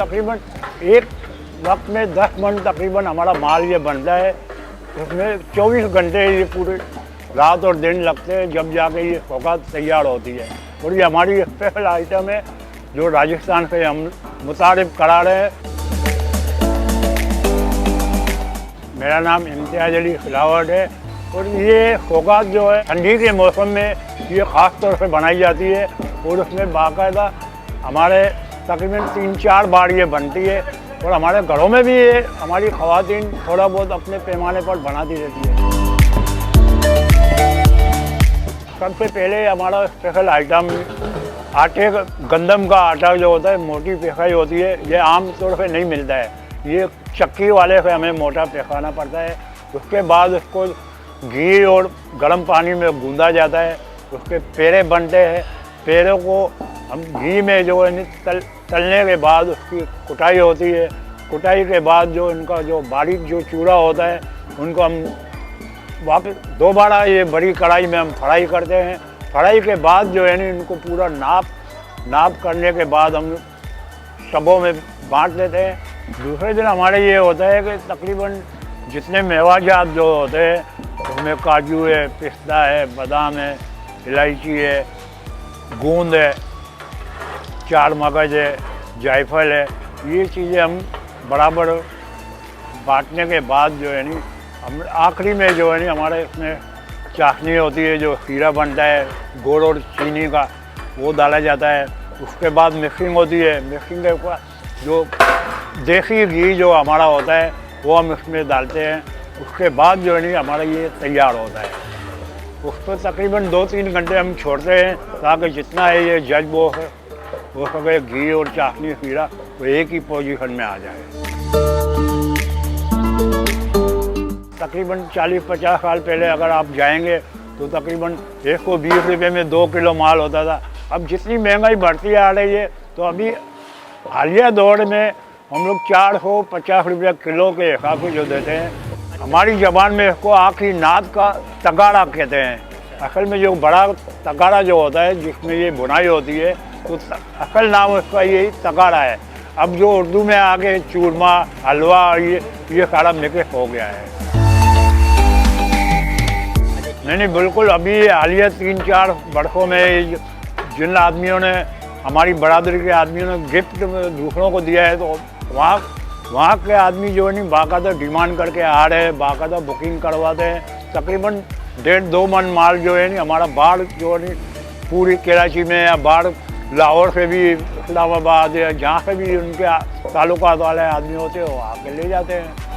तकरीबन एक वक्त में 10 मन तकरीबन हमारा माल ये बनता है। उसमें 24 घंटे ये पूरे रात और दिन लगते हैं, जब जाके ये सौगात तैयार होती है। और ये हमारी स्पेशल आइटम है जो राजस्थान से हम मुतारिफ करा रहे हैं। मेरा नाम इम्तियाज़ अली खिलावट है और ये सौगात जो है ठंडी के मौसम में ये ख़ास तौर से बनाई जाती है और उसमें बाकायदा हमारे तकरीबन 3-4 बार ये बनती है। और हमारे घरों में भी ये हमारी ख़वातीन थोड़ा बहुत अपने पैमाने पर बनाती रहती है। सबसे पहले हमारा स्पेशल आइटम आटे का, गंदम का आटा जो होता है, मोटी पिसाई होती है, ये आम तौर पे नहीं मिलता है। ये चक्की वाले से हमें मोटा पिसाना पड़ता है। उसके बाद उसको घी और गर्म पानी में गूंदा जाता है। उसके पेड़े बनते हैं। पेड़ों को हम घी में जो है तलने के बाद उसकी कुटाई होती है। कुटाई के बाद जो इनका जो बारीक जो चूड़ा होता है उनको हम वापस दोबारा ये बड़ी कढ़ाई में हम फ्राई करते हैं। फ्राई के बाद जो है इनको पूरा नाप करने के बाद हम शबों में बांट देते हैं। दूसरे दिन हमारे ये होता है कि तकरीबन जितने मेवाजात जो होते हैं उसमें काजू है, पिस्ता है, बादाम है, इलायची है, गूंद है, चार मगज है, जायफल है, ये चीज़ें हम बराबर बांटने के बाद जो है हम आखिरी में जो है हमारे इसमें चाशनी होती है, जो खीरा बनता है गुड़ और चीनी का, वो डाला जाता है। उसके बाद मिक्सिंग होती है। मिक्सिंग के बाद जो देसी घी जो हमारा होता है वो हम इसमें डालते हैं। उसके बाद जो है हमारा ये तैयार होता है। उस पर तकरीबन 2-3 घंटे हम छोड़ते हैं ताकि जितना है ये जज्ब हो सके, घी और चाशनी खीरा वो एक ही पोजीशन में आ जाए। तकरीबन 40-50 साल पहले अगर आप जाएंगे तो तकरीबन 120 रुपये में 2 किलो माल होता था। अब जितनी महंगाई बढ़ती आ रही है तो अभी हालिया दौर में हम लोग 450 रुपये किलो के हिसाब से जो देते हैं। हमारी ज़बान में इसको आखिरी नाद का तगाड़ा कहते हैं। असल में जो बड़ा तगाड़ा जो होता है जिसमें ये बुनाई होती है तो असल नाम उसका यही तगाड़ा है। अब जो उर्दू में आगे चूरमा, हलवा, ये सारा मिक्स हो गया है। नहीं, बिल्कुल अभी हालिया 3-4 वर्षों में जिन आदमियों ने, हमारी बरादरी के आदमियों ने गिफ्ट दूसरों को दिया है तो वहाँ के आदमी जो है बाकायदा डिमांड करके आ रहे हैं, बाकायदा बुकिंग करवाते हैं। तकरीबन 1.5-2 मन माल जो है हमारा बाहर जो है पूरी कराची में या बाहर लाहौर से भी, इस्लामाबाद या जहाँ से भी उनके ताल्लुकात वाले आदमी होते हैं वो आके ले जाते हैं।